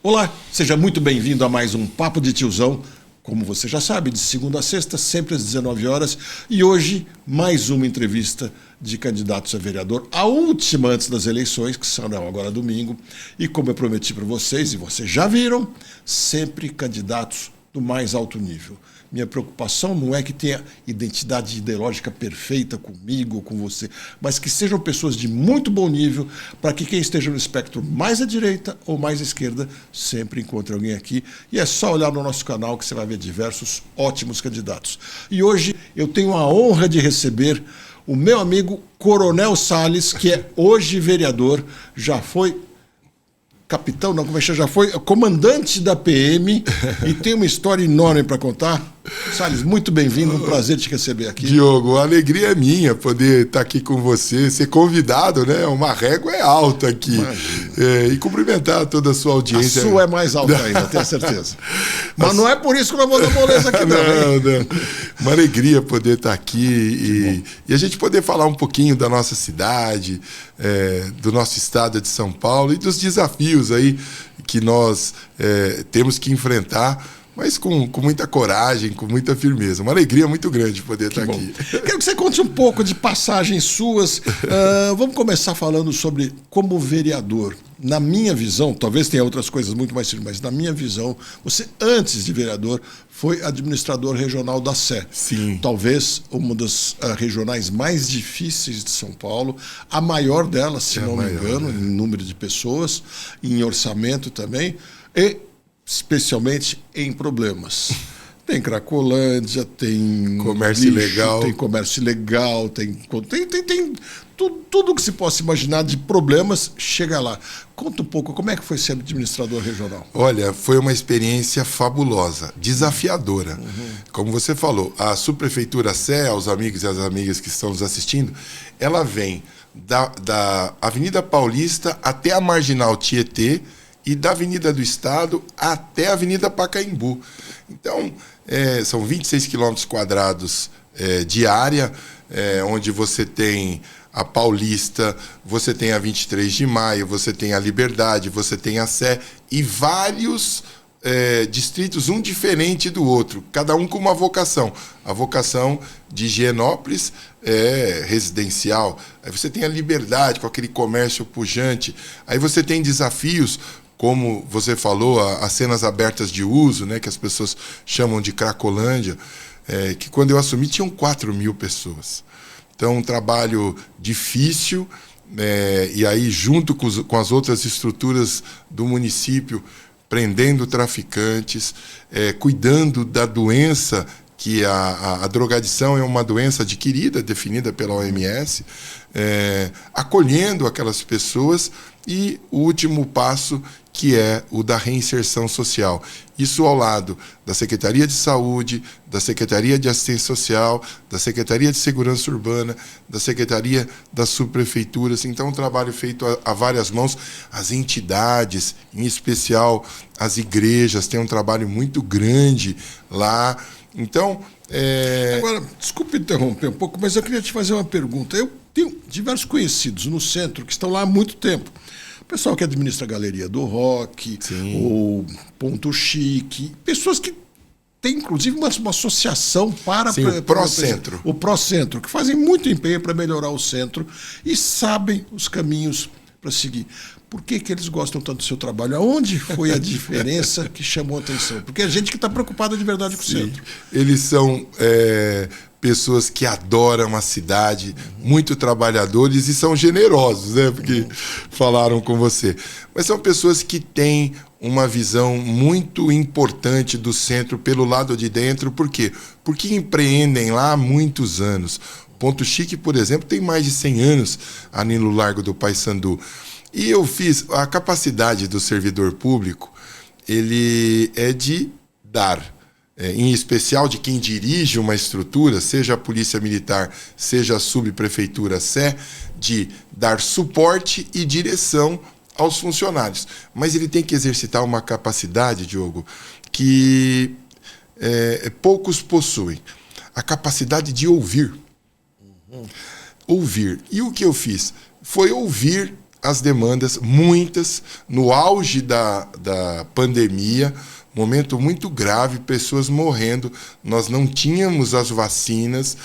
Olá, seja muito bem-vindo a mais um Papo de Tiozão. Como você já sabe, de segunda a sexta, sempre às 19 horas. E hoje, mais uma entrevista de candidatos a vereador, a última antes das eleições, que serão agora domingo. E como eu prometi para vocês, e vocês já viram, sempre candidatos do mais alto nível. Minha preocupação não é que tenha identidade ideológica perfeita comigo ou com você, mas que sejam pessoas de muito bom nível, para que quem esteja no espectro mais à direita ou mais à esquerda sempre encontre alguém aqui. E é só olhar no nosso canal que você vai ver diversos ótimos candidatos. E hoje eu tenho a honra de receber o meu amigo Coronel Salles, que é hoje vereador, já foi capitão, não, como é que já foi comandante da PM e tem uma história enorme para contar. Salles, muito bem-vindo, um prazer te receber aqui. Diogo, a alegria é minha poder estar aqui com você, ser convidado, né? Uma régua é alta aqui. E cumprimentar toda a sua audiência. A sua é mais alta ainda, tenho certeza. Mas não é por isso que nós vamos dar moleza aqui, não. Uma alegria poder estar aqui e a gente poder falar um pouquinho da nossa cidade, do nosso estado de São Paulo e dos desafios aí que nós temos que enfrentar, mas com muita coragem, com muita firmeza. Uma alegria muito grande poder estar aqui. Quero que você conte um pouco de passagens suas. Vamos começar falando sobre como vereador. Na minha visão, talvez tenha outras coisas muito mais simples, mas na minha visão, você, antes de vereador, foi administrador regional da Sé. Sim. Talvez uma das regionais mais difíceis de São Paulo, a maior delas, se não me engano, em número de pessoas, em orçamento também, e especialmente em problemas. Tem Cracolândia, tem comércio ilegal, tem comércio ilegal, tem tudo que se possa imaginar de problemas chega lá. Conta um pouco, como é que foi ser administrador regional? Olha, foi uma experiência fabulosa, desafiadora. Como você falou, a subprefeitura Sé, aos amigos e às amigas que estão nos assistindo, ela vem da Avenida Paulista até a Marginal Tietê, e da Avenida do Estado até a Avenida Pacaembu. Então, são 26 quilômetros quadrados de área, onde você tem a Paulista, você tem a 23 de Maio, você tem a Liberdade, você tem a Sé e vários distritos, um diferente do outro, cada um com uma vocação. A vocação de Higienópolis é residencial. Aí você tem a Liberdade, com aquele comércio pujante. Aí você tem desafios, como você falou, as cenas abertas de uso, né, que as pessoas chamam de Cracolândia, que quando eu assumi tinham 4.000 pessoas. Então, um trabalho difícil, e aí junto com as outras estruturas do município, prendendo traficantes, cuidando da doença, que a drogadição é uma doença adquirida, definida pela OMS, acolhendo aquelas pessoas, e o último passo, que é o da reinserção social. Isso ao lado da Secretaria de Saúde, da Secretaria de Assistência Social, da Secretaria de Segurança Urbana, da Secretaria das Subprefeituras. Então, um trabalho feito a várias mãos. As entidades, em especial as igrejas, têm um trabalho muito grande lá. Então, Agora, desculpe interromper um pouco, mas eu queria te fazer uma pergunta. Eu tenho diversos conhecidos no centro que estão lá há muito tempo. O pessoal que administra a Galeria do Rock, o Ponto Chique, pessoas que têm, inclusive, uma associação para... Sim, o Procentro. O Procentro, que fazem muito empenho para melhorar o centro e sabem os caminhos para seguir. Por que eles gostam tanto do seu trabalho? Aonde foi a diferença que chamou a atenção? Porque é gente que está preocupada de verdade com o centro. Eles são pessoas que adoram a cidade, muito trabalhadores e são generosos, né? Porque falaram com você. Mas são pessoas que têm uma visão muito importante do centro pelo lado de dentro. Por quê? Porque empreendem lá há muitos anos. Ponto Chique, por exemplo, tem mais de 100 anos ali no Largo do Paissandu. E eu fiz a capacidade do servidor público, ele é de dar, em especial de quem dirige uma estrutura, seja a Polícia Militar, seja a Subprefeitura Sé, de dar suporte e direção aos funcionários. Mas ele tem que exercitar uma capacidade, Diogo, que poucos possuem. A capacidade de ouvir. Ouvir. E o que eu fiz? Foi ouvir as demandas, muitas, no auge da pandemia, momento muito grave, pessoas morrendo, nós não tínhamos as vacinas,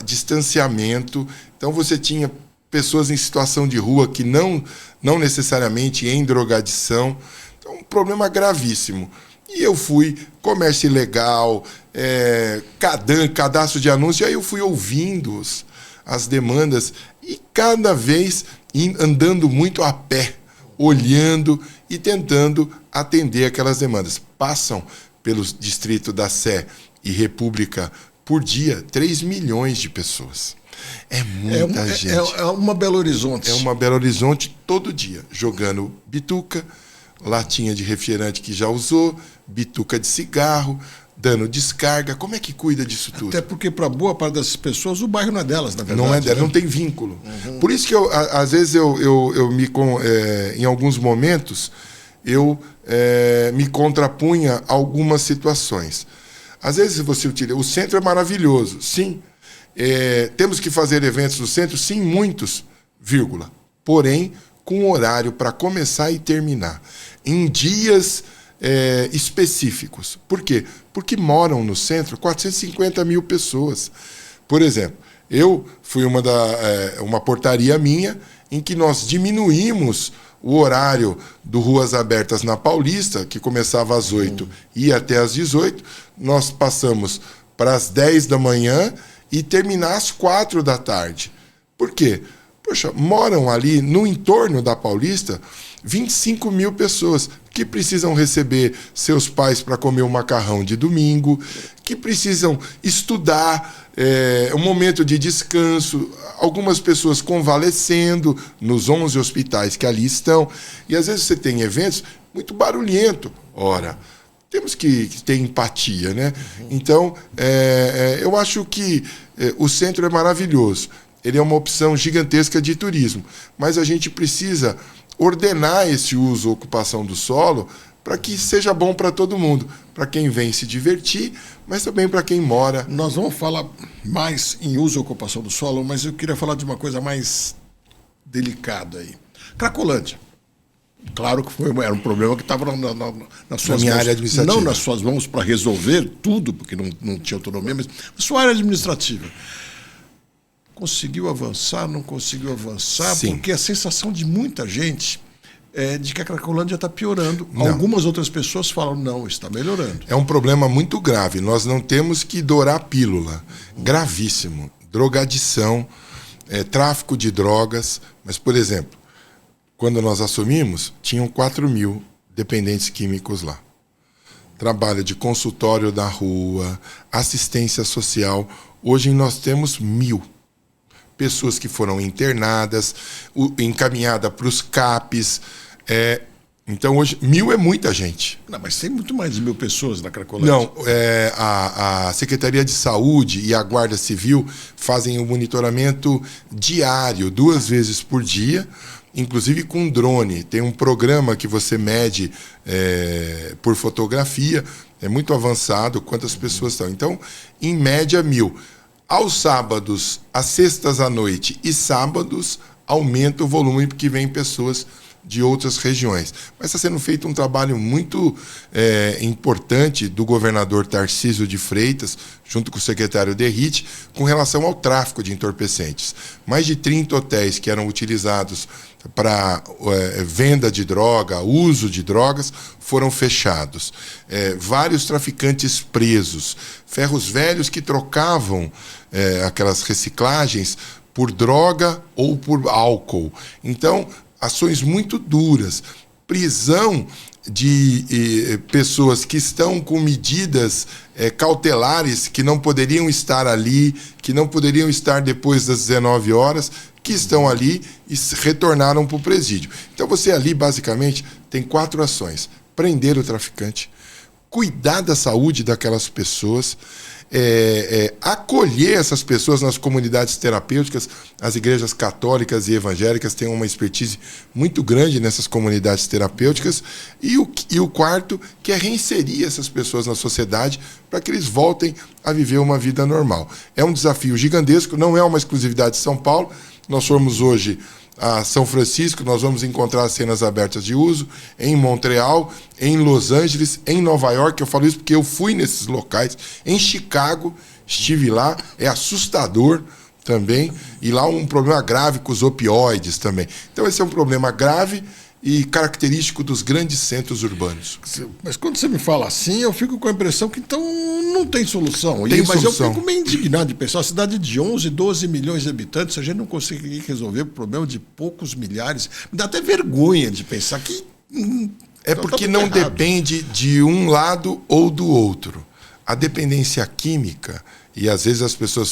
distanciamento, então você tinha pessoas em situação de rua que não necessariamente em drogadição, então um problema gravíssimo. E eu fui, comércio ilegal, cadastro de anúncio, aí eu fui ouvindo as demandas e cada vez andando muito a pé, olhando e tentando atender aquelas demandas. Passam pelos distritos da Sé e República por dia 3 milhões de pessoas. É muita gente. É uma Belo Horizonte. É uma Belo Horizonte todo dia, jogando bituca, latinha de refrigerante que já usou, bituca de cigarro, dando descarga. Como é que cuida disso tudo? Até porque para boa parte dessas pessoas o bairro não é delas, na verdade. Não é delas, né? não tem vínculo. Por isso que às vezes eu em alguns momentos eu me contrapunha a algumas situações. Às vezes você utiliza... O centro é maravilhoso, sim. Temos que fazer eventos no centro, sim, muitos, vírgula. Porém, com horário para começar e terminar. Em dias específicos. Por quê? Porque moram no centro 450 mil pessoas. Por exemplo, eu fui uma portaria minha em que nós diminuímos o horário do Ruas Abertas na Paulista, que começava às 8 e ia até às 18, nós passamos para as 10 da manhã e terminar às 4 da tarde. Por quê? Poxa, moram ali no entorno da Paulista 25 mil pessoas que precisam receber seus pais para comer um macarrão de domingo, que precisam estudar, um momento de descanso, algumas pessoas convalescendo nos 11 hospitais que ali estão. E às vezes você tem eventos muito barulhento. Ora, temos que ter empatia, né? Então, eu acho que o centro é maravilhoso. Ele é uma opção gigantesca de turismo, mas a gente precisa ordenar esse uso, ocupação do solo, para que seja bom para todo mundo, para quem vem se divertir, mas também para quem mora. Nós vamos falar mais em uso e ocupação do solo, mas eu queria falar de uma coisa mais delicada aí. Cracolândia. Claro que era um problema que estava nas suas minha mãos. área administrativa. Não nas suas mãos para resolver tudo, porque não tinha autonomia, mas na sua área administrativa. Conseguiu avançar, não conseguiu avançar? Sim. Porque a sensação de muita gente é de que a Cracolândia está piorando. Não. Algumas outras pessoas falam, não, está melhorando. É um problema muito grave. Nós não temos que dourar a pílula. Gravíssimo. Drogadição, tráfico de drogas. Mas, por exemplo, quando nós assumimos, tinham 4 mil dependentes químicos lá. Trabalho de consultório da rua, assistência social. Hoje nós temos 1.000. Pessoas que foram internadas, encaminhadas para os CAPs. Então, hoje, 1.000 é muita gente. Não, mas tem muito mais de 1.000 pessoas na Cracolândia. Não, a Secretaria de Saúde e a Guarda Civil fazem um monitoramento diário, 2 vezes por dia, inclusive com drone. Tem um programa que você mede por fotografia, é muito avançado quantas pessoas estão. Então, em média, 1.000. Aos sábados, às sextas à noite e sábados, aumenta o volume porque vem pessoas de outras regiões. Mas está sendo feito um trabalho muito importante do governador Tarcísio de Freitas, junto com o secretário Derrite, com relação ao tráfico de entorpecentes. Mais de 30 hotéis que eram utilizados para venda de droga, uso de drogas, foram fechados. Vários traficantes presos. Ferros velhos que trocavam aquelas reciclagens por droga ou por álcool. Então, ações muito duras. Prisão de pessoas que estão com medidas cautelares, que não poderiam estar ali, que não poderiam estar depois das 19 horas, que estão ali e retornaram para o presídio. Então você ali, basicamente, tem 4 ações. Prender o traficante, cuidar da saúde daquelas pessoas, acolher essas pessoas nas comunidades terapêuticas. As igrejas católicas e evangélicas têm uma expertise muito grande nessas comunidades terapêuticas. E o quarto, que é reinserir essas pessoas na sociedade para que eles voltem a viver uma vida normal. É um desafio gigantesco, não é uma exclusividade de São Paulo. Nós somos hoje a São Francisco, nós vamos encontrar cenas abertas de uso, em Montreal, em Los Angeles, em Nova York. Eu falo isso porque eu fui nesses locais. Em Chicago, estive lá, é assustador também. E lá um problema grave com os opioides também. Então esse é um problema grave e característico dos grandes centros urbanos. Mas quando você me fala assim, eu fico com a impressão que então não tem solução. Mas solução. Eu fico meio indignado de pensar, uma cidade de 11, 12 milhões de habitantes, a gente não consegue resolver o problema de poucos milhares. Me dá até vergonha de pensar que... É porque não depende de um lado ou do outro. A dependência química, e às vezes as pessoas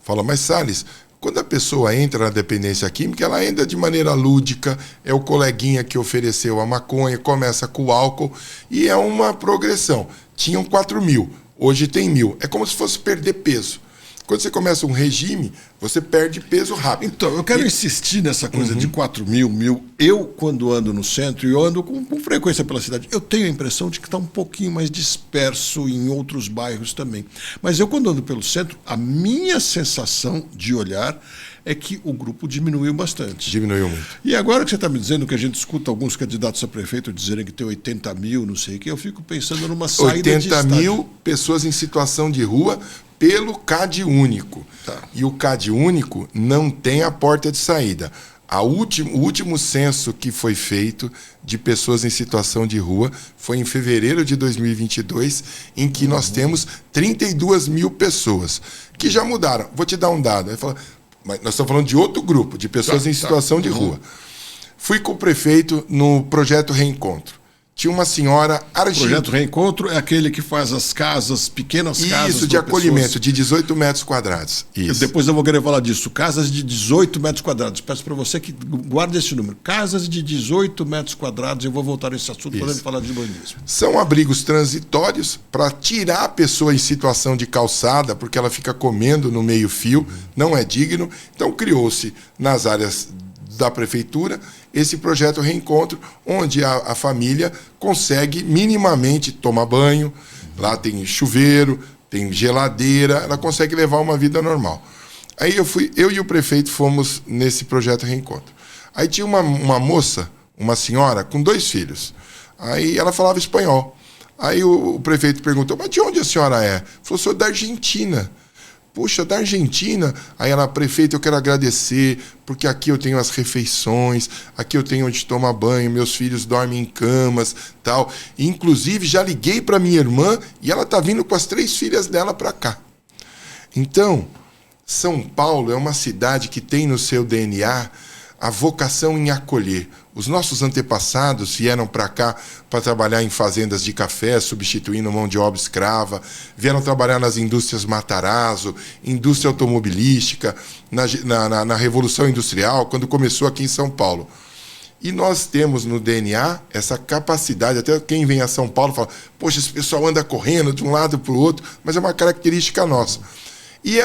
falam, mas Salles, quando a pessoa entra na dependência química, ela entra de maneira lúdica, é o coleguinha que ofereceu a maconha, começa com o álcool, e é uma progressão. Tinham 4.000, hoje tem 1.000. É como se fosse perder peso. Quando você começa um regime, você perde peso rápido. Então, eu quero insistir nessa coisa de 4.000, 1.000. Eu, quando ando no centro, e eu ando com frequência pela cidade, eu tenho a impressão de que está um pouquinho mais disperso em outros bairros também. Mas eu, quando ando pelo centro, a minha sensação de olhar é que o grupo diminuiu bastante. Diminuiu muito. E agora que você está me dizendo que a gente escuta alguns candidatos a prefeito dizerem que tem 80.000, não sei o que, eu fico pensando numa saída de 80.000 pessoas em situação de rua pelo CAD único. Tá. E o CAD único não tem a porta de saída. O último censo que foi feito de pessoas em situação de rua foi em fevereiro de 2022, em que nós temos 32.000 pessoas, que já mudaram. Vou te dar um dado. Aí fala, mas nós estamos falando de outro grupo, de pessoas em situação de rua. Fui com o prefeito no projeto Reencontro. Tinha uma senhora argentina. O projeto Reencontro é aquele que faz as casas, pequenas casas. Isso, de acolhimento, de 18 metros quadrados. Isso. Depois eu vou querer falar disso. Casas de 18 metros quadrados. Peço para você que guarde esse número. Casas de 18 metros quadrados. Eu vou voltar a esse assunto para falar de urbanismo. São abrigos transitórios para tirar a pessoa em situação de calçada, porque ela fica comendo no meio-fio, não é digno. Então criou-se nas áreas da prefeitura esse projeto Reencontro, onde a família consegue minimamente tomar banho, lá tem chuveiro, tem geladeira, ela consegue levar uma vida normal. Aí eu e o prefeito fomos nesse projeto Reencontro. Aí tinha uma moça, uma senhora, com 2 filhos. Aí ela falava espanhol. Aí o prefeito perguntou, mas de onde a senhora é? Falou, sou da Argentina. Puxa, da Argentina. Aí ela, prefeito, eu quero agradecer, porque aqui eu tenho as refeições, aqui eu tenho onde tomar banho, meus filhos dormem em camas, tal. E, inclusive, já liguei para minha irmã e ela está vindo com as 3 filhas dela para cá. Então, São Paulo é uma cidade que tem no seu DNA a vocação em acolher. Os nossos antepassados vieram para cá para trabalhar em fazendas de café, substituindo mão de obra escrava, vieram trabalhar nas indústrias Matarazzo, indústria automobilística, na Revolução Industrial, quando começou aqui em São Paulo. E nós temos no DNA essa capacidade, até quem vem a São Paulo fala, poxa, esse pessoal anda correndo de um lado para o outro, mas é uma característica nossa. E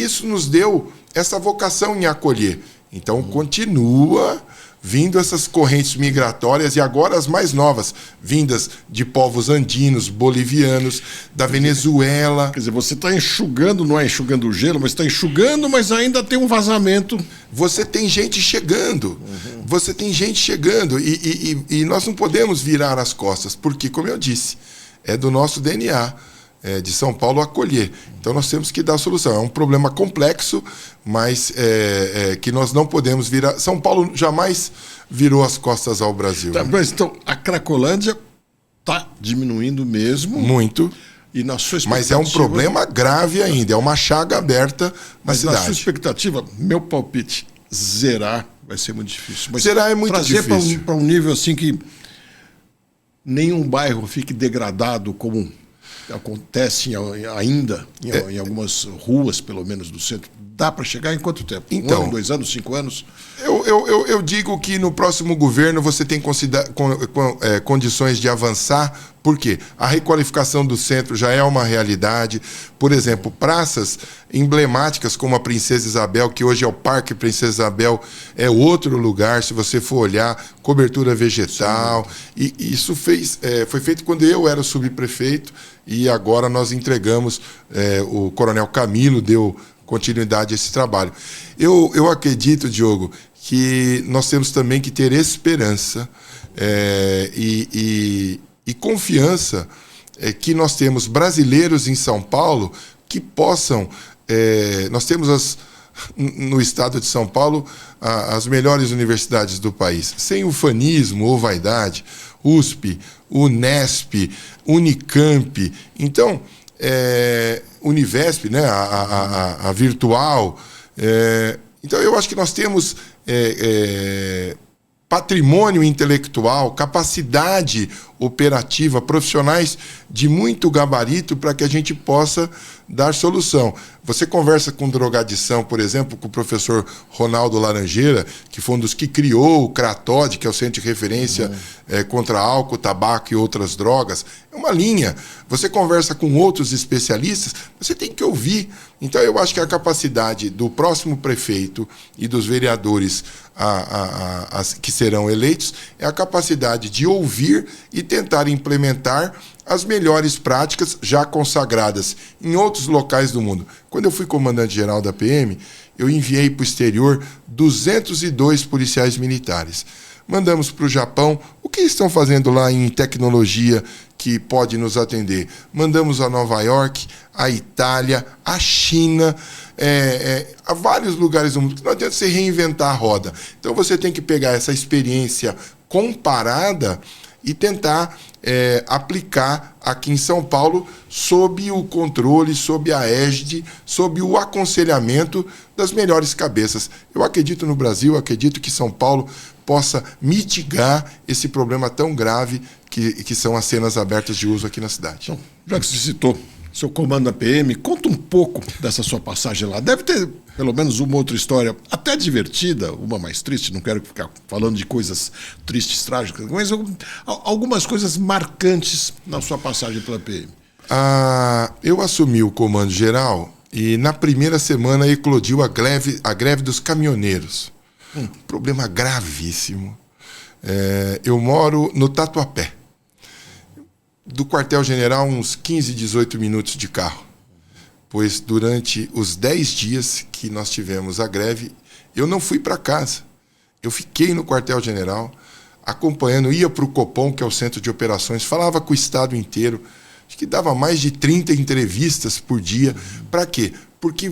isso nos deu essa vocação em acolher. Então, continua vindo essas correntes migratórias, e agora as mais novas, vindas de povos andinos, bolivianos, da Venezuela. Quer dizer, você está enxugando, não é enxugando o gelo, mas está enxugando, mas ainda tem um vazamento. Você tem gente chegando, você tem gente chegando, e nós não podemos virar as costas, porque, como eu disse, é do nosso DNA. De São Paulo acolher. Então nós temos que dar a solução. É um problema complexo, mas que nós não podemos virar. São Paulo jamais virou as costas ao Brasil. Tá, mas então, a Cracolândia está diminuindo mesmo. Muito. E na sua expectativa, mas é um problema grave ainda, é uma chaga aberta na cidade. Na sua expectativa, meu palpite, zerar vai ser muito difícil. Mas zerar é muito difícil. Trazer para um nível assim que nenhum bairro fique degradado como acontece ainda em algumas ruas, pelo menos, do centro. Dá para chegar em quanto tempo? Então, 1 ano, 2 anos, 5 anos? Eu digo que no próximo governo você tem condições de avançar. Por quê? A requalificação do centro já é uma realidade. Por exemplo, praças emblemáticas como a Princesa Isabel, que hoje é o Parque Princesa Isabel, é outro lugar, se você for olhar, cobertura vegetal. E isso foi feito quando eu era subprefeito, e agora nós entregamos, o Coronel Camilo deu continuidade a esse trabalho. Eu acredito, Diogo, que nós temos também que ter esperança e confiança que nós temos brasileiros em São Paulo que possam... nós temos no estado de São Paulo as melhores universidades do país, sem ufanismo ou vaidade, USP, Unesp, Unicamp, então, Univesp, né, a virtual. Então, eu acho que nós temos patrimônio intelectual, capacidade operativa, profissionais de muito gabarito para que a gente possa dar solução. Você conversa com drogadição, por exemplo, com o professor Ronaldo Laranjeira, que foi um dos que criou o CRATOD, que é o Centro de Referência contra álcool, tabaco e outras drogas. É uma linha. Você conversa com outros especialistas, você tem que ouvir. Então, eu acho que a capacidade do próximo prefeito e dos vereadores que serão eleitos é a capacidade de ouvir e tentar implementar as melhores práticas já consagradas em outros locais do mundo. Quando eu fui comandante-geral da PM, eu enviei para o exterior 202 policiais militares. Mandamos para o Japão. O que estão fazendo lá em tecnologia que pode nos atender? Mandamos a Nova York, a Itália, a China, a vários lugares do mundo. Não adianta você reinventar a roda. Então você tem que pegar essa experiência comparada e tentar aplicar aqui em São Paulo sob o controle, sob a égide, sob o aconselhamento das melhores cabeças. Eu acredito no Brasil, acredito que São Paulo possa mitigar esse problema tão grave que são as cenas abertas de uso aqui na cidade. Então, já que você citou seu comando da PM, conta um pouco dessa sua passagem lá. Deve ter pelo menos uma outra história, até divertida, uma mais triste, não quero ficar falando de coisas tristes, trágicas, mas algumas coisas marcantes na sua passagem pela PM. Eu assumi o comando geral e na primeira semana eclodiu a greve dos caminhoneiros. Problema gravíssimo. Eu moro no Tatuapé. Do quartel-general, uns 15, 18 minutos de carro. Pois durante os 10 dias que nós tivemos a greve, eu não fui para casa. Eu fiquei no quartel-general, acompanhando, ia para o Copom, que é o centro de operações, falava com o estado inteiro. Acho que dava mais de 30 entrevistas por dia. Para quê? Porque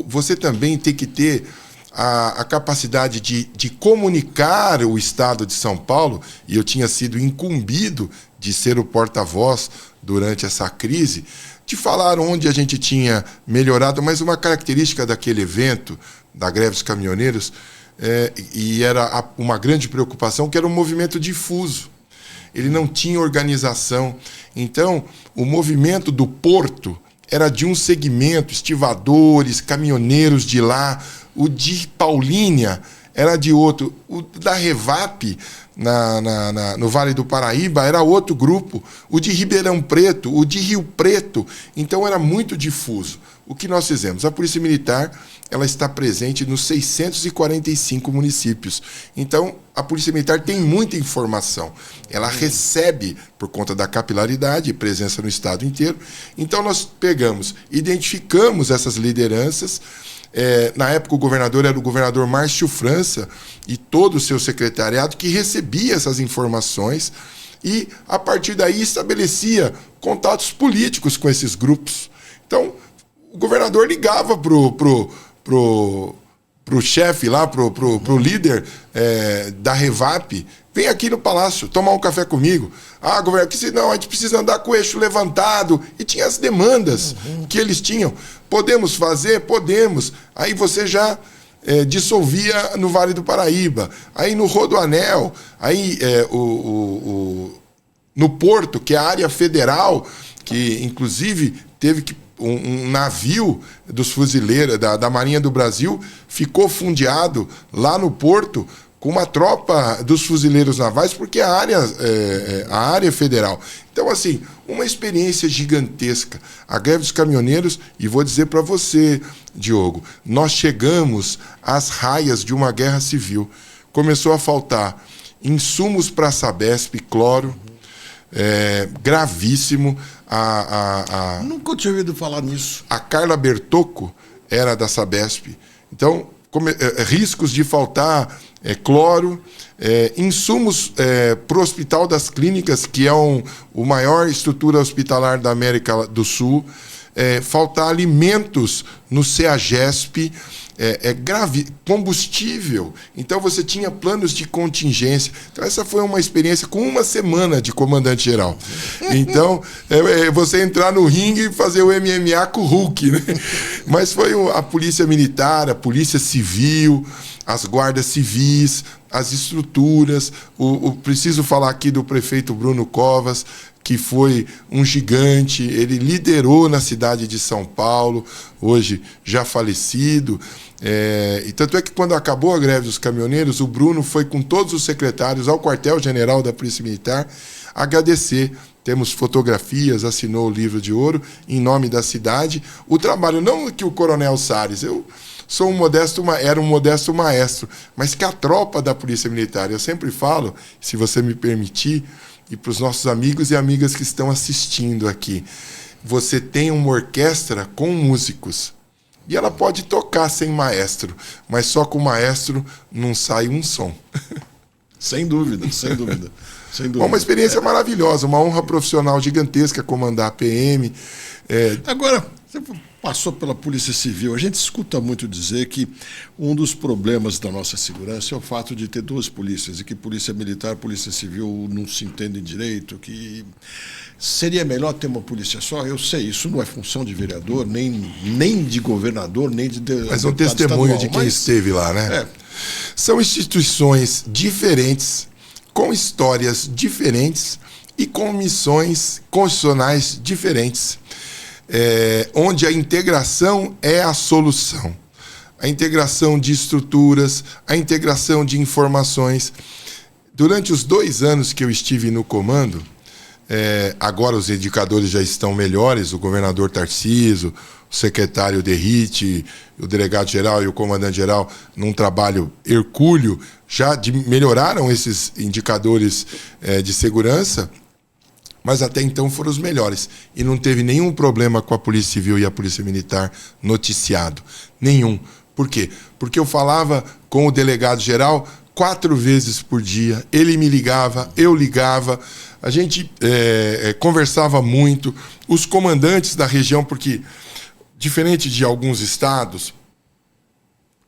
você também tem que ter a capacidade de comunicar o estado de São Paulo, e eu tinha sido incumbido de ser o porta-voz durante essa crise, de falar onde a gente tinha melhorado, mas uma característica daquele evento, da greve dos caminhoneiros, e era uma grande preocupação, que era um movimento difuso. Ele não tinha organização. Então, o movimento do Porto era de um segmento, estivadores, caminhoneiros de lá, o de Paulínia era de outro, o da Revap, no Vale do Paraíba, era outro grupo, o de Ribeirão Preto, o de Rio Preto, então era muito difuso. O que nós fizemos? A Polícia Militar ela está presente nos 645 municípios. Então, a Polícia Militar tem muita informação. Ela recebe, por conta da capilaridade e presença no estado inteiro. Então, nós pegamos, identificamos essas lideranças. Na época, o governador era o governador Márcio França e todo o seu secretariado que recebia essas informações e, a partir daí, estabelecia contatos políticos com esses grupos. Então, o governador ligava pro chefe lá, pro líder da Revap, vem aqui no Palácio tomar um café comigo. Governador, que senão a gente precisa andar com o eixo levantado. E tinha as demandas que eles tinham. Podemos fazer? Podemos. Aí você já dissolvia no Vale do Paraíba. Aí no Rodoanel, aí no Porto, que é a área federal, que inclusive teve que um navio dos fuzileiros da Marinha do Brasil ficou fundeado lá no Porto com uma tropa dos fuzileiros navais, porque a área federal. Então, assim, uma experiência gigantesca. A greve dos caminhoneiros, e vou dizer para você, Diogo, nós chegamos às raias de uma guerra civil. Começou a faltar insumos para a Sabesp, cloro, gravíssimo. Nunca tinha ouvido falar nisso. A Carla Bertocco, era da Sabesp. Então, riscos de faltar cloro, insumos para o Hospital das Clínicas, que é o maior estrutura hospitalar da América do Sul, faltar alimentos no CEAGESP, grave, combustível. Então você tinha planos de contingência. Então essa foi uma experiência com uma semana de comandante-geral. Então, você entrar no ringue e fazer o MMA com o Hulk, né? Mas foi a Polícia Militar, a Polícia Civil, as guardas civis, as estruturas. Preciso falar aqui do prefeito Bruno Covas, que foi um gigante. Ele liderou na cidade de São Paulo, hoje já falecido. E tanto é que quando acabou a greve dos caminhoneiros, o Bruno foi com todos os secretários ao quartel-general da Polícia Militar agradecer. Temos fotografias, assinou o livro de ouro em nome da cidade. O trabalho, não que o Coronel Salles, eu sou era um modesto maestro, mas que a tropa da Polícia Militar, eu sempre falo, se você me permitir, e para os nossos amigos e amigas que estão assistindo aqui, você tem uma orquestra com músicos. E ela pode tocar sem maestro, mas só com o maestro não sai um som. Sem dúvida, sem dúvida. Sem dúvida. Uma experiência maravilhosa, uma honra profissional gigantesca comandar a PM. Agora, você passou pela Polícia Civil. A gente escuta muito dizer que um dos problemas da nossa segurança é o fato de ter duas polícias e que Polícia Militar e Polícia Civil não se entendem direito, que seria melhor ter uma polícia só. Eu sei, isso não é função de vereador, nem de governador, nem de mas um testemunho de quem esteve lá, né? São instituições diferentes, com histórias diferentes e com missões constitucionais diferentes, onde a integração é a solução. A integração de estruturas, a integração de informações. Durante os 2 anos que eu estive no comando, agora os indicadores já estão melhores, o governador Tarcísio, o secretário Derrite, o delegado-geral e o comandante-geral, num trabalho hercúleo, já melhoraram esses indicadores de segurança, mas até então foram os melhores. E não teve nenhum problema com a Polícia Civil e a Polícia Militar noticiado. Nenhum. Por quê? Porque eu falava com o delegado-geral 4 vezes por dia. Ele me ligava, eu ligava. A gente conversava muito. Os comandantes da região, porque, diferente de alguns estados,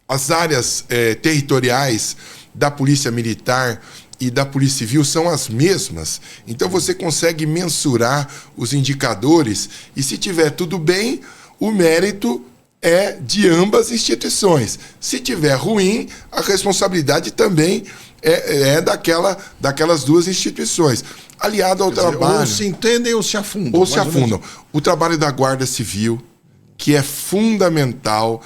as áreas territoriais da Polícia Militar e da Polícia Civil são as mesmas. Então você consegue mensurar os indicadores e, se tiver tudo bem, o mérito é de ambas instituições. Se tiver ruim, a responsabilidade também é daquelas duas instituições. Aliado ao trabalho... Ou se entendem ou se afundam. Ou se afundam. O trabalho da Guarda Civil, que é fundamental.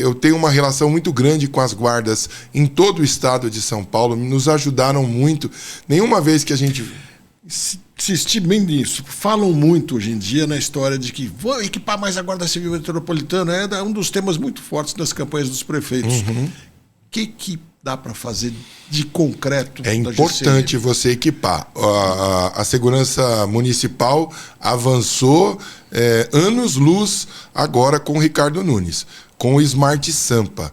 Eu tenho uma relação muito grande com as guardas em todo o estado de São Paulo, nos ajudaram muito. Nenhuma vez que a gente... Se estimem nisso. Falam muito hoje em dia na história de que vou equipar mais a Guarda Civil Metropolitana. É um dos temas muito fortes das campanhas dos prefeitos. O que dá para fazer de concreto? É importante você equipar. A segurança municipal avançou anos-luz agora com o Ricardo Nunes, com o Smart Sampa.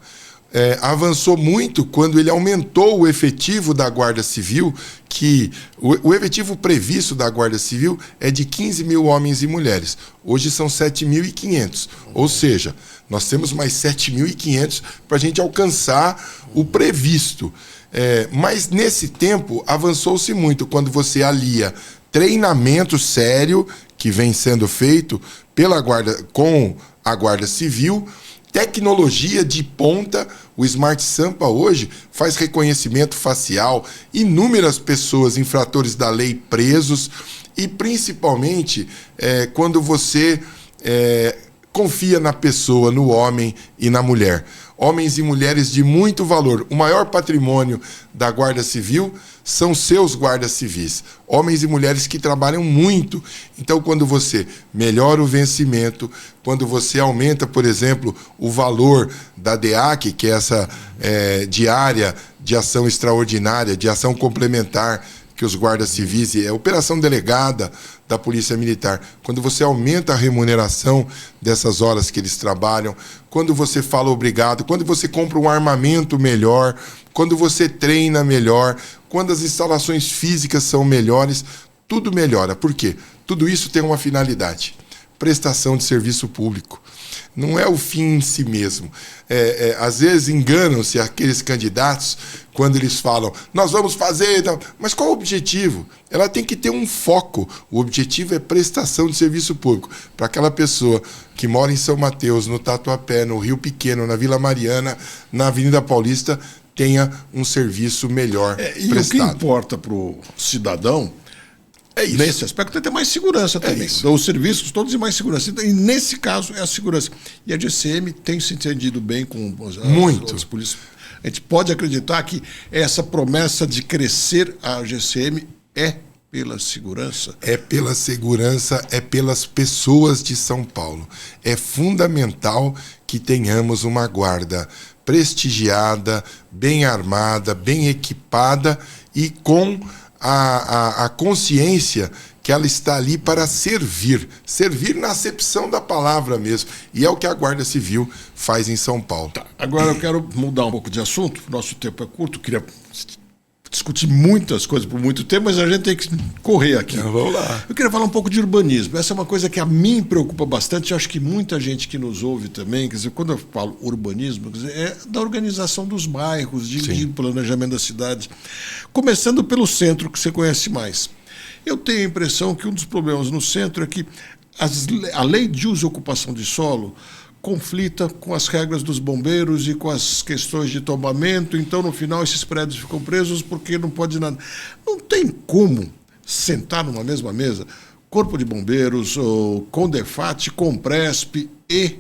Avançou muito quando ele aumentou o efetivo da Guarda Civil, que o efetivo previsto da Guarda Civil é de 15 mil homens e mulheres. Hoje são 7.500. Ou seja, nós temos mais 7.500 para a gente alcançar o previsto. Mas nesse tempo avançou-se muito quando você alia treinamento sério que vem sendo feito com a Guarda Civil, tecnologia de ponta. O Smart Sampa hoje faz reconhecimento facial, inúmeras pessoas, infratores da lei, presos, e principalmente quando você confia na pessoa, no homem e na mulher. Homens e mulheres de muito valor. O maior patrimônio da Guarda Civil são seus guardas civis. Homens e mulheres que trabalham muito. Então, quando você melhora o vencimento, quando você aumenta, por exemplo, o valor da DEAC, que é essa diária de ação extraordinária, de ação complementar, que os guardas civis, é operação delegada da Polícia Militar. Quando você aumenta a remuneração dessas horas que eles trabalham, quando você fala obrigado, quando você compra um armamento melhor, quando você treina melhor, quando as instalações físicas são melhores, tudo melhora. Por quê? Tudo isso tem uma finalidade: prestação de serviço público. Não é o fim em si mesmo. Às vezes enganam-se aqueles candidatos quando eles falam, nós vamos fazer... Mas qual o objetivo? Ela tem que ter um foco. O objetivo é prestação de serviço público. Para aquela pessoa que mora em São Mateus, no Tatuapé, no Rio Pequeno, na Vila Mariana, na Avenida Paulista, tenha um serviço melhor prestado. E o que importa para o cidadão, nesse aspecto, é ter mais segurança também. Os serviços todos e mais segurança. E nesse caso é a segurança. E a GCM tem se entendido bem com as polícias. A gente pode acreditar que essa promessa de crescer a GCM é pela segurança? É pela segurança, é pelas pessoas de São Paulo. É fundamental que tenhamos uma guarda prestigiada, bem armada, bem equipada e com a consciência que ela está ali para servir na acepção da palavra mesmo, e é o que a Guarda Civil faz em São Paulo. Agora eu quero mudar um pouco de assunto, nosso tempo é curto, queria discutir muitas coisas por muito tempo, mas a gente tem que correr aqui. Vamos lá. Eu queria falar um pouco de urbanismo. Essa é uma coisa que a mim preocupa bastante. Eu acho que muita gente que nos ouve também, quer dizer, quando eu falo urbanismo, quer dizer, é da organização dos bairros, de planejamento da cidade. Começando pelo centro, que você conhece mais. Eu tenho a impressão que um dos problemas no centro é que a lei de uso e ocupação de solo conflita com as regras dos bombeiros e com as questões de tombamento. Então, no final, esses prédios ficam presos porque não pode nada. Não tem como sentar numa mesma mesa Corpo de Bombeiros, o Condefat, Compresp e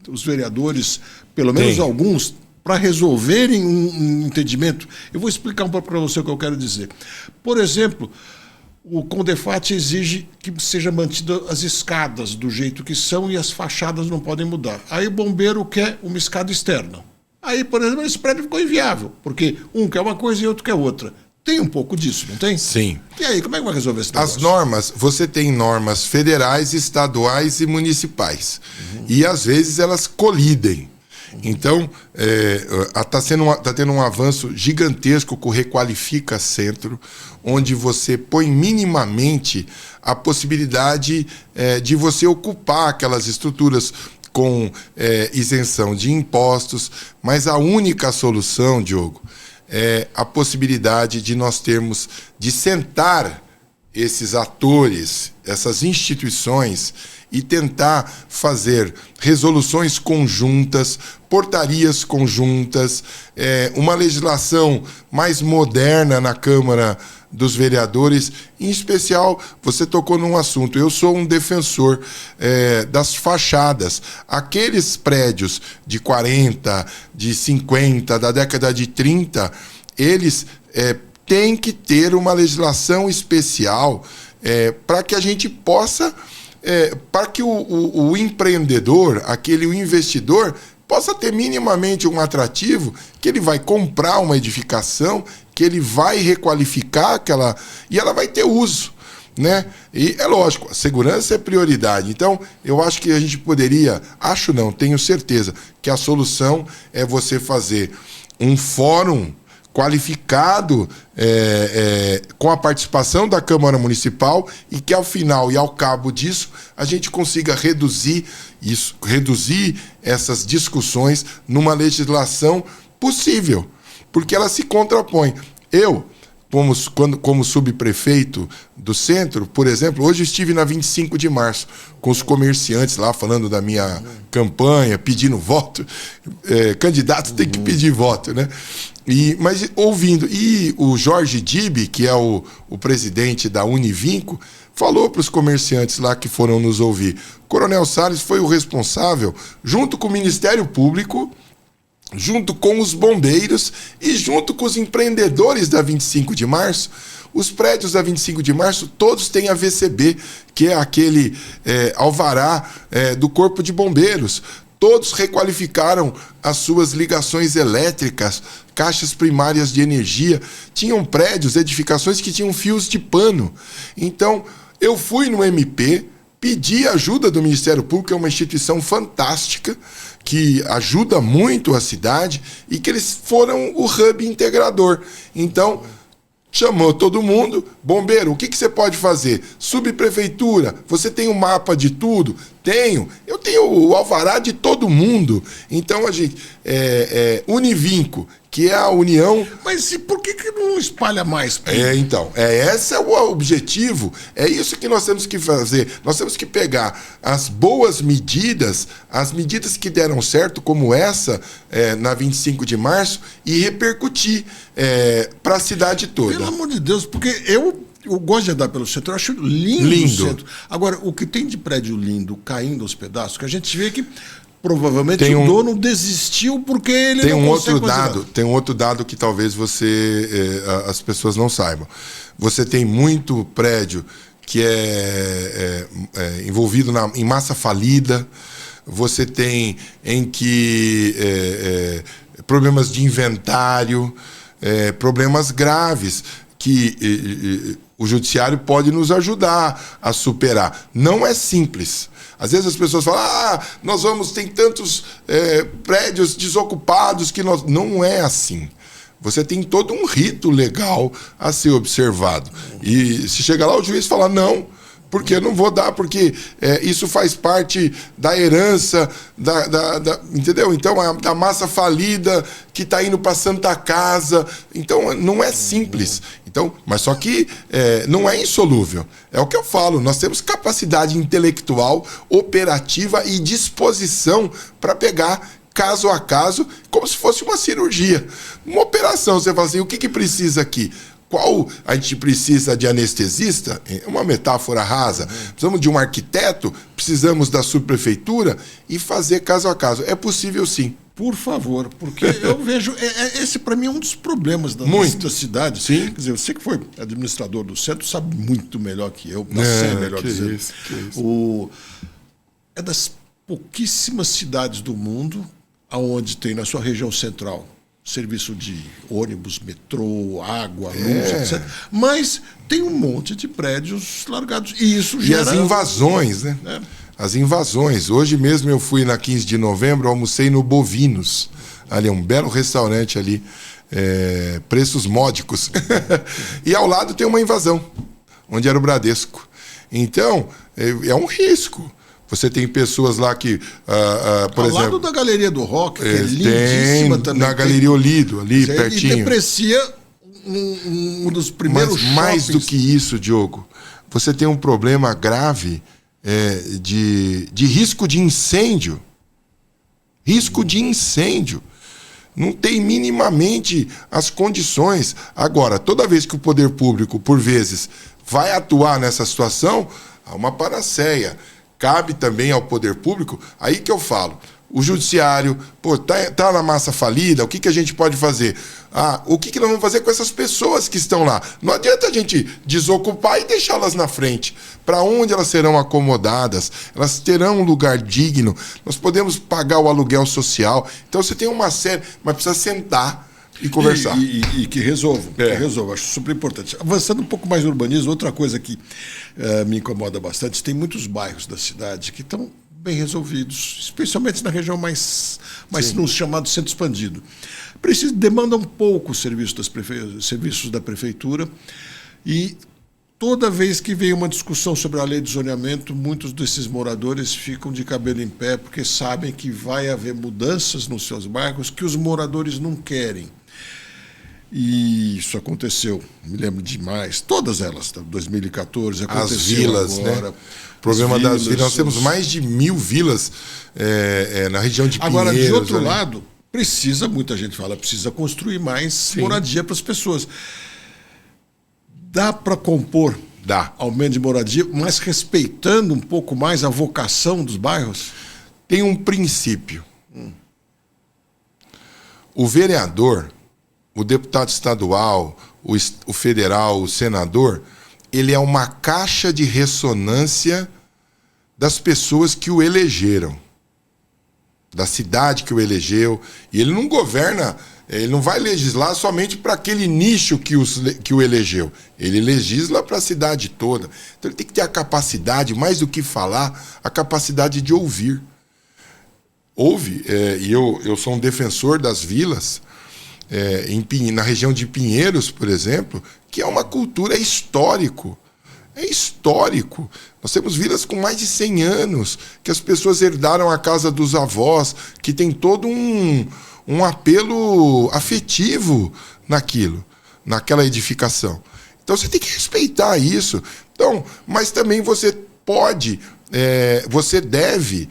os vereadores, pelo menos alguns, para resolverem um entendimento. Eu vou explicar um pouco para você o que eu quero dizer. Por exemplo, o Condefat exige que sejam mantidas as escadas do jeito que são e as fachadas não podem mudar. Aí o bombeiro quer uma escada externa. Aí, por exemplo, esse prédio ficou inviável, porque um quer uma coisa e outro quer outra. Tem um pouco disso, não tem? Sim. E aí, como é que vai resolver esse negócio? As normas, você tem normas federais, estaduais e municipais. E, às vezes, elas colidem. Então, tá tendo um avanço gigantesco com o Requalifica Centro, onde você põe minimamente a possibilidade de você ocupar aquelas estruturas com isenção de impostos, mas a única solução, Diogo, é a possibilidade de nós termos, de sentar esses atores, essas instituições, e tentar fazer resoluções conjuntas, portarias conjuntas, uma legislação mais moderna na Câmara dos Vereadores. Em especial, você tocou num assunto, eu sou um defensor das fachadas. Aqueles prédios de 40, de 50, da década de 30, eles têm que ter uma legislação especial para que a gente possa... para que o empreendedor, o investidor, possa ter minimamente um atrativo, que ele vai comprar uma edificação, que ele vai requalificar aquela... e ela vai ter uso, né? E é lógico, a segurança é prioridade. Então, eu acho que a gente poderia... acho não, tenho certeza, que a solução é você fazer um fórum qualificado com a participação da Câmara Municipal e que, ao final e ao cabo disso, a gente consiga reduzir essas discussões numa legislação possível, porque ela se contrapõe. Eu, como subprefeito do centro, por exemplo, hoje estive na 25 de março com os comerciantes lá falando da minha campanha, pedindo voto. Candidato tem que pedir voto, né? Mas ouvindo. E o Jorge Dib, que é o presidente da Univinco, falou para os comerciantes lá que foram nos ouvir. Coronel Salles foi o responsável, junto com o Ministério Público, junto com os bombeiros e junto com os empreendedores da 25 de março. Os prédios da 25 de março, todos têm a VCB, que é aquele alvará do Corpo de Bombeiros. todos requalificaram as suas ligações elétricas, caixas primárias de energia. Tinham prédios, edificações que tinham fios de pano. Então, eu fui no MP, pedi ajuda do Ministério Público, é uma instituição fantástica, que ajuda muito a cidade, e que eles foram o hub integrador. Então, chamou todo mundo, bombeiro, o que você pode fazer? Subprefeitura, você tem um mapa de tudo? Tenho. Eu tenho o alvará de todo mundo. Então, a gente... Univinco, que é a união... Mas e por que não espalha mais? Então, esse é o objetivo. É isso que nós temos que fazer. Nós temos que pegar as boas medidas, as medidas que deram certo, como essa, na 25 de março, e repercutir para a cidade toda. Pelo amor de Deus, porque eu gosto de andar pelo centro, eu acho lindo o centro. Agora, o que tem de prédio lindo caindo aos pedaços, que a gente vê que provavelmente o dono desistiu porque ele não consegue fazer. Tem um outro dado que talvez as pessoas não saibam. Você tem muito prédio que é envolvido em massa falida. Você tem problemas de inventário, problemas graves que o judiciário pode nos ajudar a superar. Não é simples. Às vezes as pessoas falam, tem tantos prédios desocupados que nós... Não é assim. Você tem todo um rito legal a ser observado. E se chegar lá, o juiz fala, não, porque eu não vou dar, porque isso faz parte da herança, entendeu? Então, da massa falida que está indo para Santa Casa. Então, não é simples. Então, mas só que não é insolúvel. É o que eu falo, nós temos capacidade intelectual, operativa e disposição para pegar caso a caso, como se fosse uma cirurgia. Uma operação, você fala assim, o que precisa aqui? Qual a gente precisa de anestesista? É uma metáfora rasa. Precisamos de um arquiteto, precisamos da subprefeitura e fazer caso a caso. É possível sim. Por favor, porque eu vejo... esse, para mim, é um dos problemas da cidade. Sim. Quer dizer, você que foi administrador do centro sabe muito melhor que eu. Melhor dizendo. Isso. É das pouquíssimas cidades do mundo onde tem, na sua região central, serviço de ônibus, metrô, água, luz, etc. Mas tem um monte de prédios largados. E isso gera... E as invasões, né? As invasões. Hoje mesmo eu fui na 15 de novembro, almocei no Bovinos. Ali é um belo restaurante ali, preços módicos. E ao lado tem uma invasão, onde era o Bradesco. Então, é um risco. Você tem pessoas lá que, por exemplo... Ao lado da Galeria do Rock, que é lindíssima também. Na Galeria Olido, ali pertinho. E deprecia um dos primeiros shoppings. Mas mais do que isso, Diogo, você tem um problema grave de risco de incêndio. Risco de incêndio. Não tem minimamente as condições. Agora, toda vez que o poder público, por vezes, vai atuar nessa situação, há uma panaceia. Cabe também ao poder público, aí que eu falo, o judiciário, tá na massa falida, o que a gente pode fazer? O que nós vamos fazer com essas pessoas que estão lá? Não adianta a gente desocupar e deixá-las na frente. Para onde elas serão acomodadas? Elas terão um lugar digno? Nós podemos pagar o aluguel social. Então você tem uma série, mas precisa sentar e conversar. E que resolva. Acho super importante. Avançando um pouco mais no urbanismo, outra coisa que me incomoda bastante, tem muitos bairros da cidade que estão bem resolvidos, especialmente na região mais no chamado centro expandido. Demandam pouco serviços da prefeitura, e toda vez que vem uma discussão sobre a lei de zoneamento, muitos desses moradores ficam de cabelo em pé, porque sabem que vai haver mudanças nos seus bairros que os moradores não querem. E isso aconteceu, me lembro demais, todas elas, 2014, aconteceu. As vilas, agora, né? O problema das vilas, nós temos mais de 1.000 vilas na região de Pinheiros. Agora, de outro lado, muita gente fala, precisa construir mais moradia para as pessoas. Dá para compor aumento de moradia, mas respeitando um pouco mais a vocação dos bairros? Tem um princípio. O vereador, o deputado estadual, o federal, o senador, ele é uma caixa de ressonância das pessoas que o elegeram. da cidade que o elegeu. E ele não governa, ele não vai legislar somente para aquele nicho que o elegeu. Ele legisla para a cidade toda. Então ele tem que ter a capacidade, mais do que falar, a capacidade de ouvir. Ouve, e eu sou um defensor das vilas, na região de Pinheiros, por exemplo, que é uma cultura, é histórico. É histórico. Nós temos vilas com mais de 100 anos, que as pessoas herdaram a casa dos avós, que tem todo um apelo afetivo naquela edificação. Então você tem que respeitar isso. Então, mas também você deve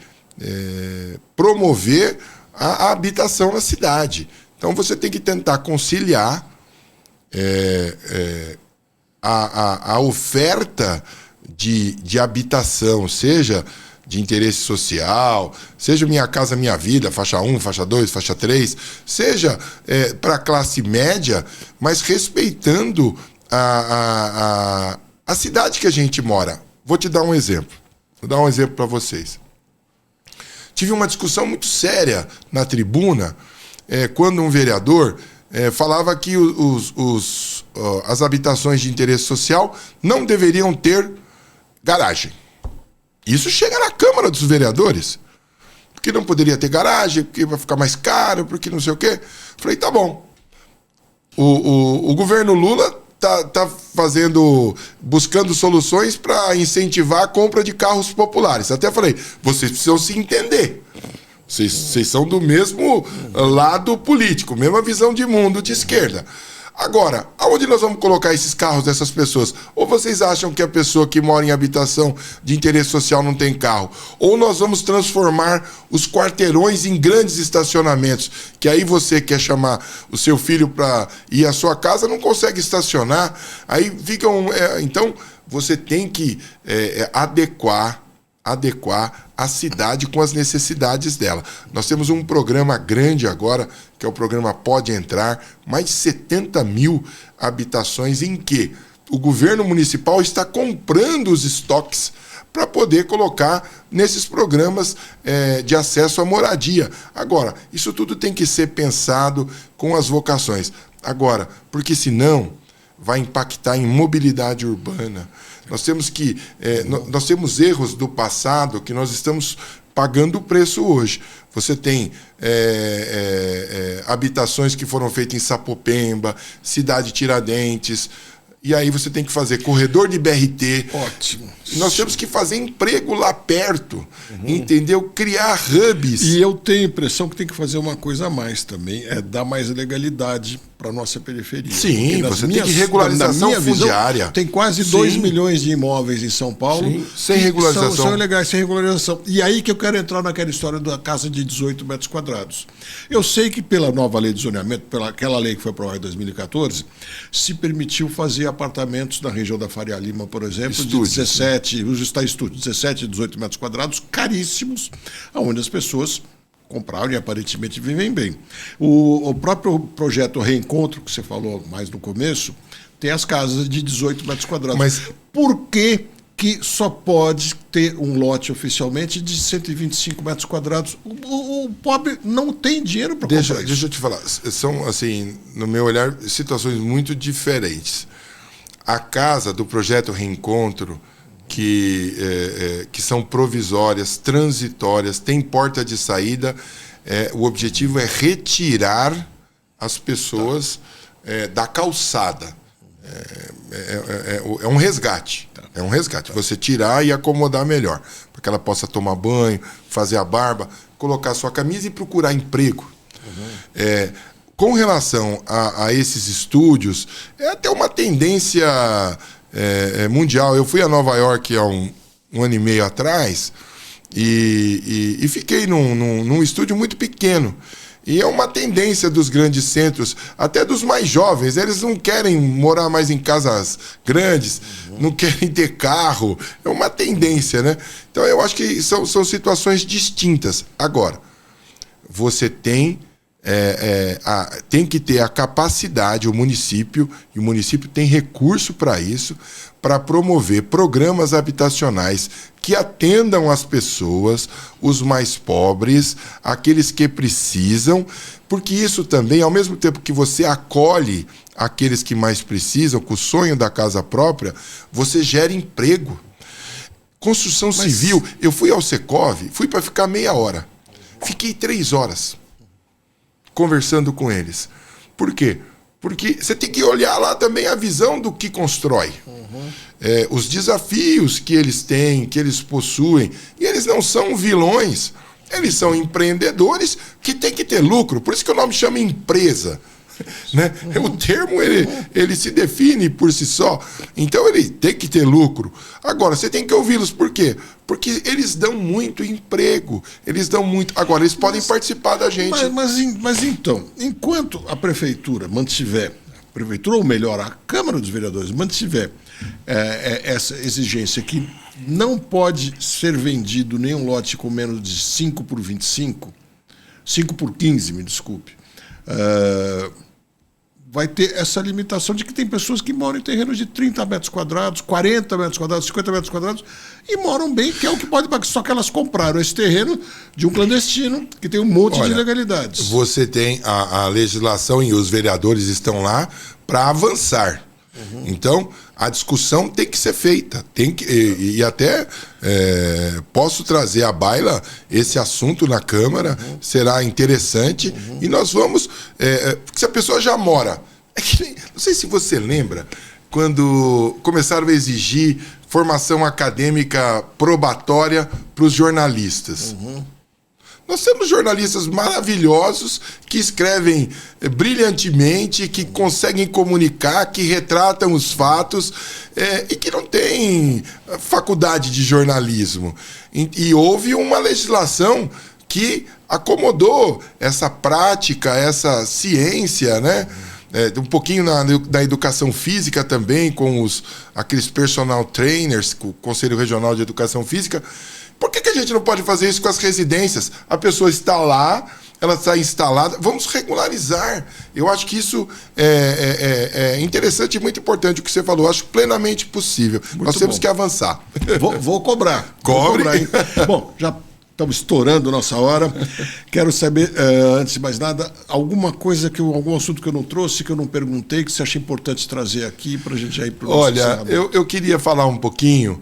promover a habitação na cidade. Então você tem que tentar conciliar a oferta de habitação, seja de interesse social, seja Minha Casa Minha Vida, faixa 1, faixa 2, faixa 3, seja para a classe média, mas respeitando a cidade que a gente mora. Vou te dar um exemplo. Vou dar um exemplo para vocês. Tive uma discussão muito séria na tribuna, quando um vereador falava que as habitações de interesse social não deveriam ter garagem. Isso chega na Câmara dos Vereadores. Porque não poderia ter garagem, porque vai ficar mais caro, porque não sei o quê. Falei, tá bom. O governo Lula tá buscando soluções para incentivar a compra de carros populares. Até falei, vocês precisam se entender. Vocês são do mesmo lado político, mesma visão de mundo de esquerda. Agora, aonde nós vamos colocar esses carros dessas pessoas? Ou vocês acham que a pessoa que mora em habitação de interesse social não tem carro? Ou nós vamos transformar os quarteirões em grandes estacionamentos, que aí você quer chamar o seu filho para ir à sua casa, não consegue estacionar, aí ficam... Então, você tem que adequar a cidade com as necessidades dela. Nós temos um programa grande agora, que é o programa Pode Entrar, mais de 70 mil habitações em que o governo municipal está comprando os estoques para poder colocar nesses programas de acesso à moradia. Agora, isso tudo tem que ser pensado com as vocações. Agora, porque senão vai impactar em mobilidade urbana. Nós temos erros do passado que nós estamos pagando o preço hoje. Você tem habitações que foram feitas em Sapopemba, Cidade Tiradentes, e aí você tem que fazer corredor de BRT. Ótimo. Nós temos que fazer emprego lá perto, entendeu? Criar hubs. E eu tenho a impressão que tem que fazer uma coisa a mais também, dar mais legalidade para a nossa periferia. Sim, você tem que regularização fundiária. Visão, tem quase 2 milhões de imóveis em São Paulo. Sim, sem regularização. São ilegais, sem regularização. E aí que eu quero entrar naquela história da casa de 18 metros quadrados. Eu sei que pela nova lei de zoneamento, pela aquela lei que foi aprovada em 2014, se permitiu fazer apartamentos na região da Faria Lima, por exemplo, Estúdios, de 17, está estúdio, 17 e 18 metros quadrados, caríssimos, onde as pessoas compraram e aparentemente vivem bem. O próprio projeto Reencontro, que você falou mais no começo, tem as casas de 18 metros quadrados. Mas por que só pode ter um lote oficialmente de 125 metros quadrados? O pobre não tem dinheiro para comprar isso. Deixa eu te falar. São, assim, no meu olhar, situações muito diferentes. A casa do projeto Reencontro, que são provisórias, transitórias, tem porta de saída. O objetivo é retirar as pessoas da calçada. É um resgate. É um resgate. Você tirar e acomodar melhor, para que ela possa tomar banho, fazer a barba, colocar sua camisa e procurar emprego. Com relação a esses estúdios, é até uma tendência mundial. Eu fui a Nova York há um ano e meio atrás e fiquei num estúdio muito pequeno. E é uma tendência dos grandes centros, até dos mais jovens. Eles não querem morar mais em casas grandes, não querem ter carro. É uma tendência, né? Então eu acho que são situações distintas. Agora, você tem que ter a capacidade, o município tem recurso para isso, para promover programas habitacionais que atendam as pessoas, os mais pobres, aqueles que precisam, porque isso também, ao mesmo tempo que você acolhe aqueles que mais precisam, com o sonho da casa própria, você gera emprego. Construção civil, eu fui ao Secov, fui para ficar meia hora. Fiquei 3 horas conversando com eles. Por quê? Porque você tem que olhar lá também a visão do que constrói. Os desafios que eles têm, que eles possuem. E eles não são vilões. Eles são empreendedores que têm que ter lucro. Por isso que o nome chama empresa. Né? O termo ele se define por si só. Então ele tem que ter lucro. Agora, você tem que ouvi-los. Por quê? Porque eles dão muito emprego. Eles dão muito. Agora, eles podem participar da gente. Mas então, enquanto a prefeitura mantiver, ou melhor, a Câmara dos Vereadores mantiver essa exigência que não pode ser vendido nenhum lote com menos de 5 por 25, 5 por 15, me desculpe, vai ter essa limitação de que tem pessoas que moram em terrenos de 30 metros quadrados, 40 metros quadrados, 50 metros quadrados, e moram bem, que é o que pode pagar. Só que elas compraram esse terreno de um clandestino que tem um monte de ilegalidades. Você tem a legislação e os vereadores estão lá para avançar. Então, a discussão tem que ser feita. E até posso trazer à baila esse assunto na Câmara, será interessante. E nós vamos... porque se a pessoa já mora... não sei se você lembra, quando começaram a exigir formação acadêmica probatória para os jornalistas. Nós temos jornalistas maravilhosos que escrevem brilhantemente, que conseguem comunicar, que retratam os fatos e que não têm faculdade de jornalismo. E houve uma legislação que acomodou essa prática, essa ciência, né? Um pouquinho da educação física também, com aqueles personal trainers, com o Conselho Regional de Educação Física. Por que a gente não pode fazer isso com as residências? A pessoa está lá, ela está instalada. Vamos regularizar. Eu acho que isso é interessante e muito importante o que você falou. Eu acho plenamente possível. Nós temos que avançar. Vou cobrar. Cobre. Vou cobrar, hein? Bom, já estamos estourando nossa hora. Quero saber, antes de mais nada, algum assunto que eu não trouxe, que eu não perguntei, que você acha importante trazer aqui para a gente já ir para o nosso encerramento. Eu queria falar um pouquinho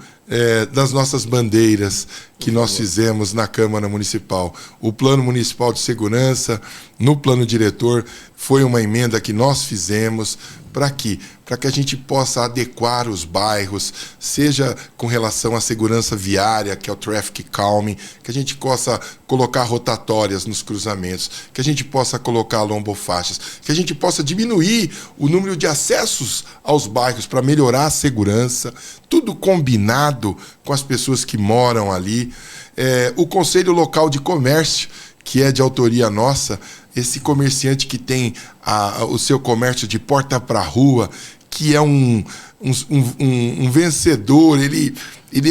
das nossas bandeiras que nós fizemos na Câmara Municipal. O Plano Municipal de Segurança, no plano diretor, foi uma emenda que nós fizemos. Para quê? Para que a gente possa adequar os bairros, seja com relação à segurança viária, que é o traffic calming, que a gente possa colocar rotatórias nos cruzamentos, que a gente possa colocar lombofaixas, que a gente possa diminuir o número de acessos aos bairros para melhorar a segurança, tudo combinado com as pessoas que moram ali. O Conselho Local de Comércio, que é de autoria nossa, esse comerciante que tem o seu comércio de porta para rua, que é um vencedor, ele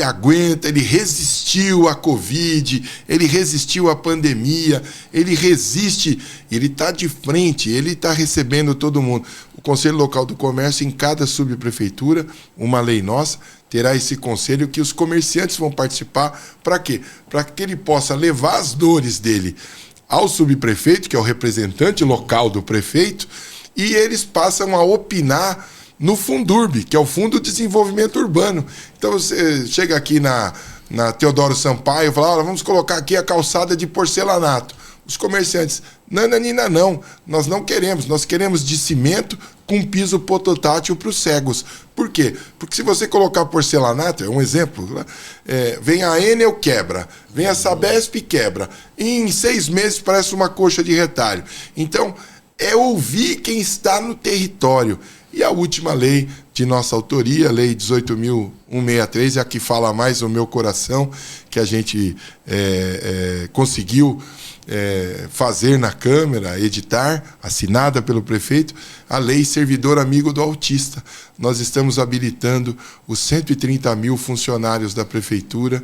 aguenta, ele resistiu à Covid, ele resistiu à pandemia, ele resiste, ele está de frente, ele está recebendo todo mundo. O Conselho Local do Comércio, em cada subprefeitura, uma lei nossa, terá esse conselho que os comerciantes vão participar. Para quê? Para que ele possa levar as dores dele ao subprefeito, que é o representante local do prefeito, e eles passam a opinar no Fundurb, que é o Fundo de Desenvolvimento Urbano. Então você chega aqui na Teodoro Sampaio e fala, vamos colocar aqui a calçada de porcelanato. Os comerciantes, nananina não, nós não queremos, nós queremos de cimento com piso pototátil para os cegos. Por quê? Porque se você colocar porcelanato, é um exemplo, né? Vem a Enel quebra, vem a Sabesp quebra, e em 6 meses parece uma coxa de retalho. Então, é ouvir quem está no território. E a última lei de nossa autoria, a Lei 18.163, é a que fala mais no meu coração, que a gente conseguiu fazer na Câmara, editar, assinada pelo prefeito, a Lei Servidor Amigo do Autista. Nós estamos habilitando os 130 mil funcionários da Prefeitura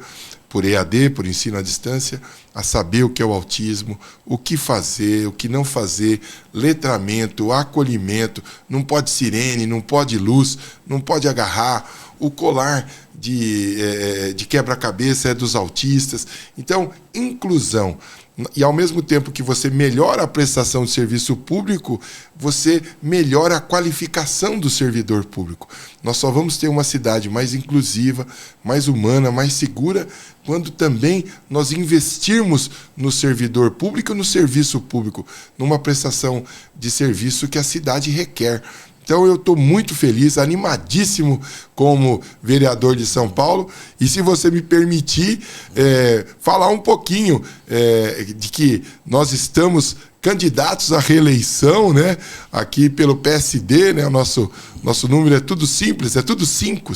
por EAD, por ensino à distância, a saber o que é o autismo, o que fazer, o que não fazer, letramento, acolhimento, não pode sirene, não pode luz, não pode agarrar, o colar de quebra-cabeça é dos autistas. Então, inclusão. E ao mesmo tempo que você melhora a prestação de serviço público, você melhora a qualificação do servidor público. Nós só vamos ter uma cidade mais inclusiva, mais humana, mais segura, quando também nós investirmos no servidor público e no serviço público, numa prestação de serviço que a cidade requer. Então eu estou muito feliz, animadíssimo como vereador de São Paulo. E se você me permitir falar um pouquinho de que nós estamos candidatos à reeleição, né? Aqui pelo PSD, né? O nosso número é tudo simples, é tudo 5,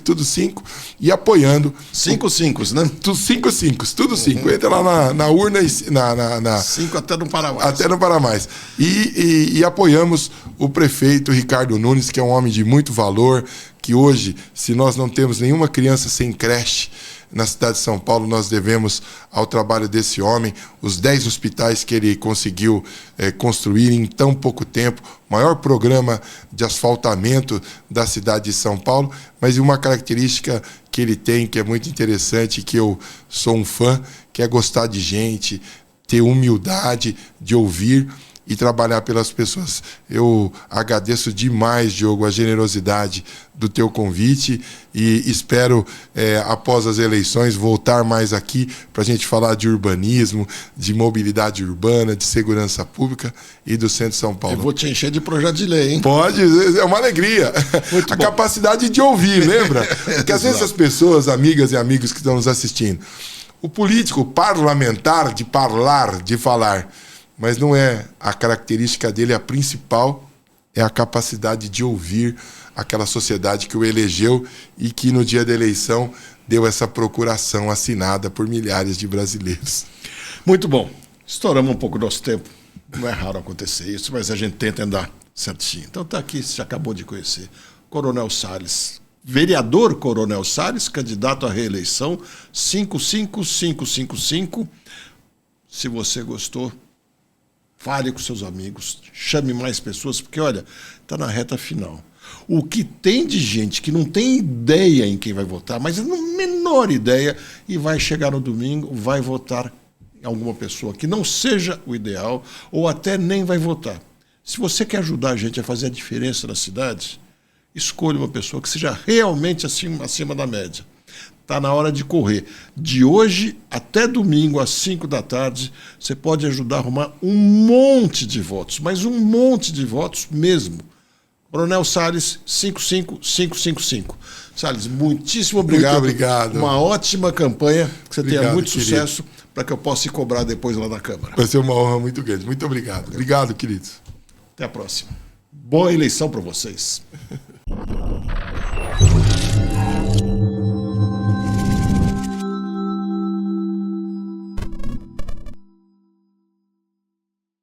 tudo 5, e apoiando... 5 5, né? 5 5, tudo 5. Entra lá na urna e... 5 até não parar mais. Até não parar mais. E apoiamos o prefeito Ricardo Nunes, que é um homem de muito valor, que hoje, se nós não temos nenhuma criança sem creche na cidade de São Paulo, nós devemos ao trabalho desse homem, os 10 hospitais que ele conseguiu construir em tão pouco tempo, maior programa de asfaltamento da cidade de São Paulo, mas uma característica que ele tem, que é muito interessante, que eu sou um fã, que é gostar de gente, ter humildade de ouvir e trabalhar pelas pessoas. Eu agradeço demais, Diogo, a generosidade do teu convite e espero, após as eleições, voltar mais aqui para a gente falar de urbanismo, de mobilidade urbana, de segurança pública e do centro de São Paulo. Eu vou te encher de projeto de lei, hein? Pode, é uma alegria. Muito bom. Capacidade de ouvir, lembra? Porque às vezes as pessoas, amigas e amigos que estão nos assistindo, o político, o parlamentar, de falar, mas não é a característica dele, a principal é a capacidade de ouvir aquela sociedade que o elegeu e que no dia da eleição deu essa procuração assinada por milhares de brasileiros. Muito bom. Estouramos um pouco o nosso tempo. Não é raro acontecer isso, mas a gente tenta andar certinho. Então está aqui, você acabou de conhecer, Coronel Salles. Vereador Coronel Salles, candidato à reeleição, 55555. Se você gostou, fale com seus amigos, chame mais pessoas, porque, olha, está na reta final. O que tem de gente que não tem ideia em quem vai votar, mas não menor ideia, e vai chegar no domingo, vai votar em alguma pessoa que não seja o ideal, ou até nem vai votar. Se você quer ajudar a gente a fazer a diferença na cidade, escolha uma pessoa que seja realmente acima da média. Está na hora de correr. De hoje até domingo, às 5 da tarde, você pode ajudar a arrumar um monte de votos, mas um monte de votos mesmo. Coronel Salles, 55555. Salles, muitíssimo obrigado. Muito obrigado. Uma ótima campanha, que você tenha muito sucesso, para que eu possa ir cobrar depois lá na Câmara. Vai ser uma honra muito grande. Muito obrigado. Obrigado, queridos. Até a próxima. Boa eleição para vocês.